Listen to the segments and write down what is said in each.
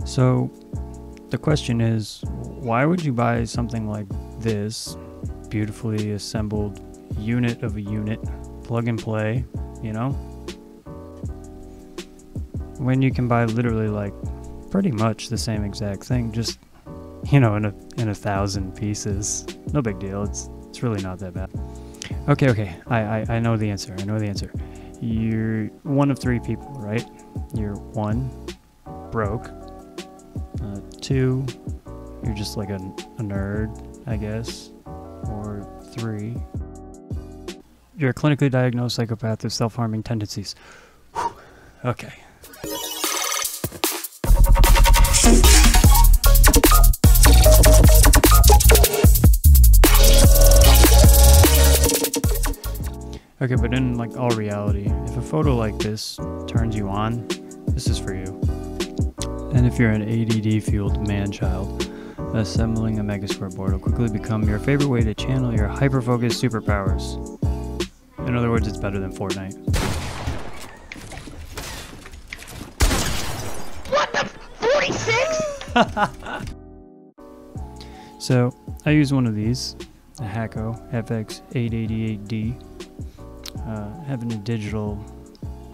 So the question is, why would you buy something like this beautifully assembled unit of a unit, plug and play, you know, when you can buy literally like pretty much the same exact thing, just, you know, in a 1,000 pieces? No big deal. It's really not that bad. Okay. I know the answer. You're one of three people, right? You're one, broke. Two, you're just like a nerd, I guess. Or three, you're a clinically diagnosed psychopath with self-harming tendencies. Whew. Okay. Okay, but in like all reality, if a photo like this turns you on, this is for you. And if you're an ADD-fueled man-child, assembling a Megasquirt board will quickly become your favorite way to channel your hyper-focused superpowers. In other words, it's better than Fortnite. What the 46? So, I use one of these, a Hacko FX888D. Having a digital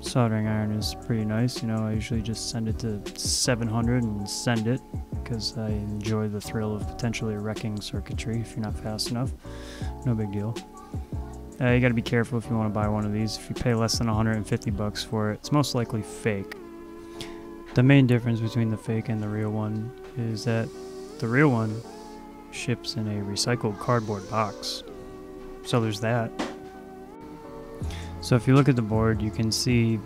soldering iron is pretty nice. You know, I usually just send it to 700 and send it because I enjoy the thrill of potentially wrecking circuitry if you're not fast enough. No big deal. You gotta be careful if you want to buy one of these. If you pay less than 150 bucks for it, it's most likely fake. The main difference between the fake and the real one is that the real one ships in a recycled cardboard box. So there's that. So if you look at the board, you can see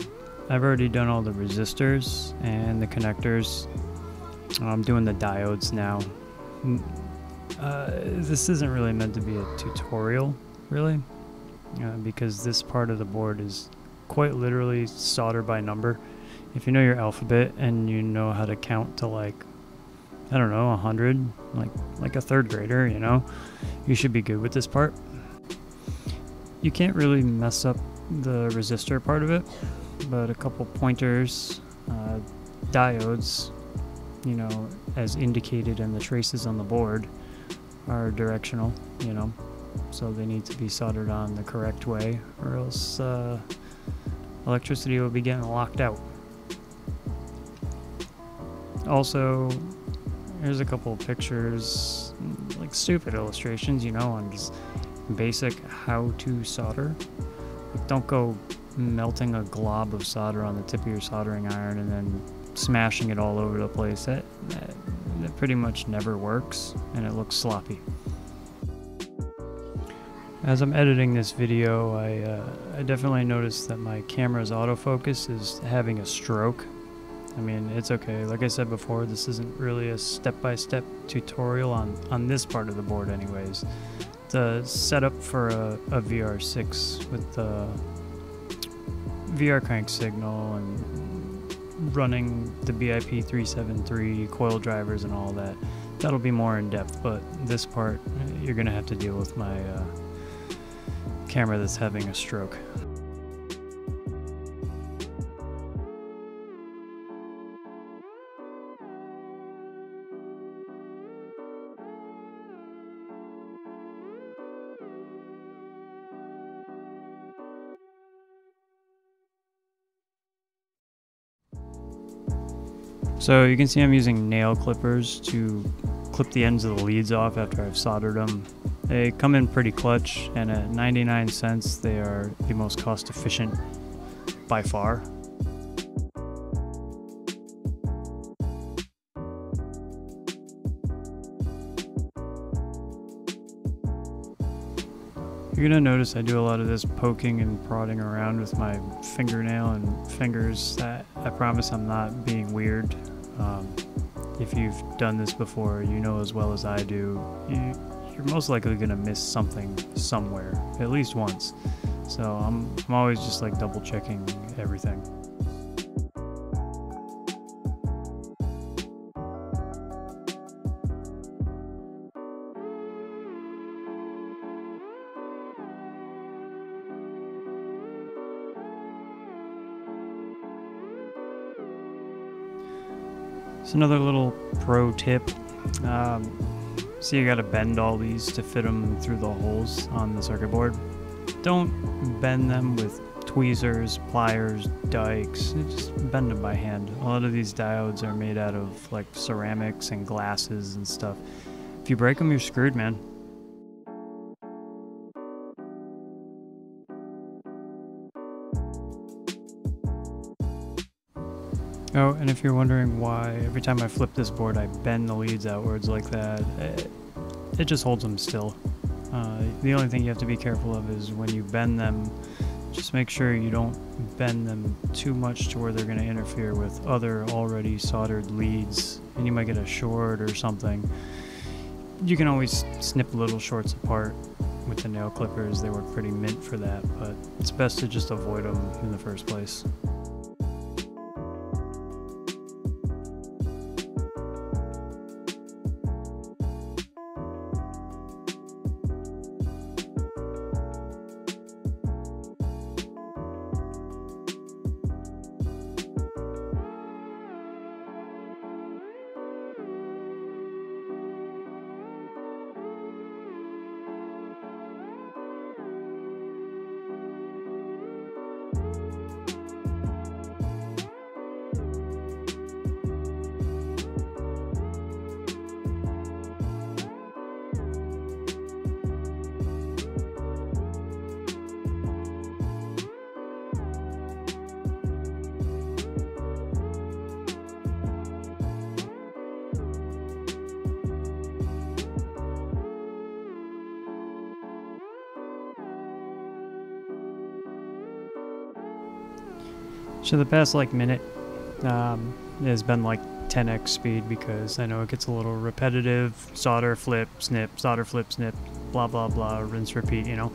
I've already done all the resistors and the connectors. I'm doing the diodes now. This isn't really meant to be a tutorial, really, because this part of the board is quite literally solder by number. If you know your alphabet and you know how to count to like, I don't know, 100, like a third grader, you know, you should be good with this part. You can't really mess up the resistor part of it, but a couple pointers, diodes, you know, as indicated in the traces on the board, are directional, you know, so they need to be soldered on the correct way, or else electricity will be getting locked out. Also, here's a couple of pictures, like stupid illustrations, you know, on just basic how to solder. Like, don't go melting a glob of solder on the tip of your soldering iron and then smashing it all over the place. That pretty much never works, and it looks sloppy. As I'm editing this video, I definitely noticed that my camera's autofocus is having a stroke. I mean, it's okay. Like I said before, this isn't really a step-by-step tutorial on this part of the board anyways. The setup for a VR6 with the VR crank signal and running the BIP 373 coil drivers and all that, that'll be more in depth, but this part you're gonna have to deal with my camera that's having a stroke. So you can see I'm using nail clippers to clip the ends of the leads off after I've soldered them. They come in pretty clutch, and at 99 cents they are the most cost efficient by far. You're gonna notice I do a lot of this poking and prodding around with my fingernail and fingers. I promise I'm not being weird. If you've done this before, you know as well as I do, you're most likely gonna miss something somewhere, at least once. So I'm always just like double checking everything. So another little pro tip. See, you gotta bend all these to fit them through the holes on the circuit board. Don't bend them with tweezers, pliers, dikes. Just bend them by hand. A lot of these diodes are made out of like ceramics and glasses and stuff. If you break them, you're screwed, man. Oh, and if you're wondering why every time I flip this board I bend the leads outwards like that, it just holds them still. The only thing you have to be careful of is when you bend them, just make sure you don't bend them too much to where they're going to interfere with other already soldered leads and you might get a short or something. You can always snip little shorts apart with the nail clippers. They work pretty mint for that, but it's best to just avoid them in the first place. So the past like minute has been like 10x speed because I know it gets a little repetitive. Solder, flip, snip, solder, flip, snip, blah blah blah, rinse, repeat, you know.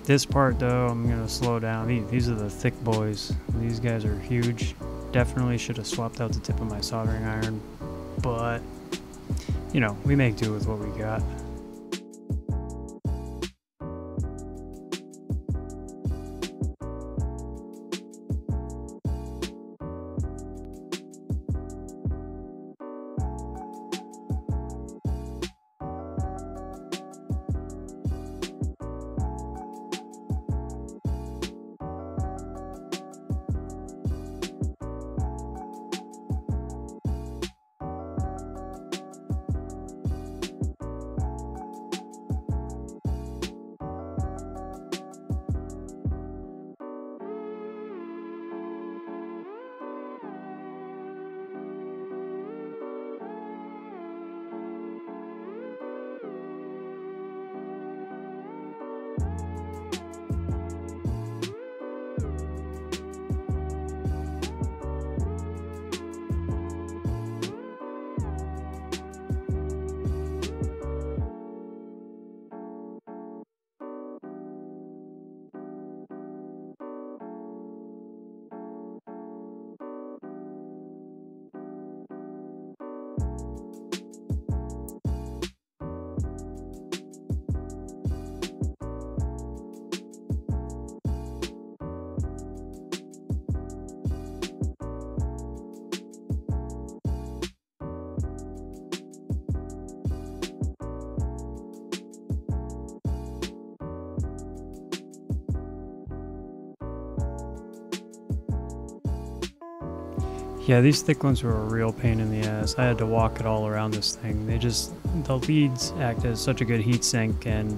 This part though, I'm gonna slow down. These are the thick boys. These guys are huge. Definitely should have swapped out the tip of my soldering iron, but you know, we make do with what we got. Yeah, these thick ones were a real pain in the ass. I had to walk it all around this thing. The leads act as such a good heat sink, and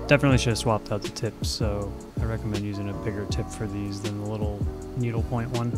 definitely should have swapped out the tips, so I recommend using a bigger tip for these than the little needle point one.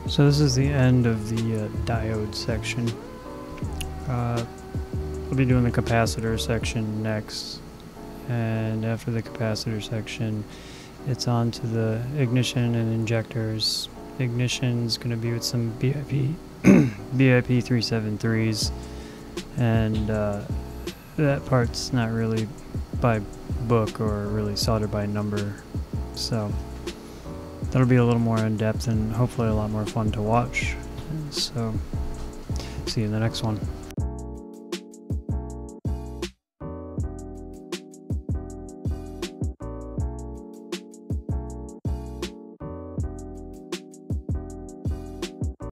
So this is the end of the diode section. We'll be doing the capacitor section next, and after the capacitor section it's on to the ignition and injectors. Ignition's going to be with some BIP BIP 373s, and that part's not really by book or really soldered by number, so that'll be a little more in depth and hopefully a lot more fun to watch. So see you in the next one.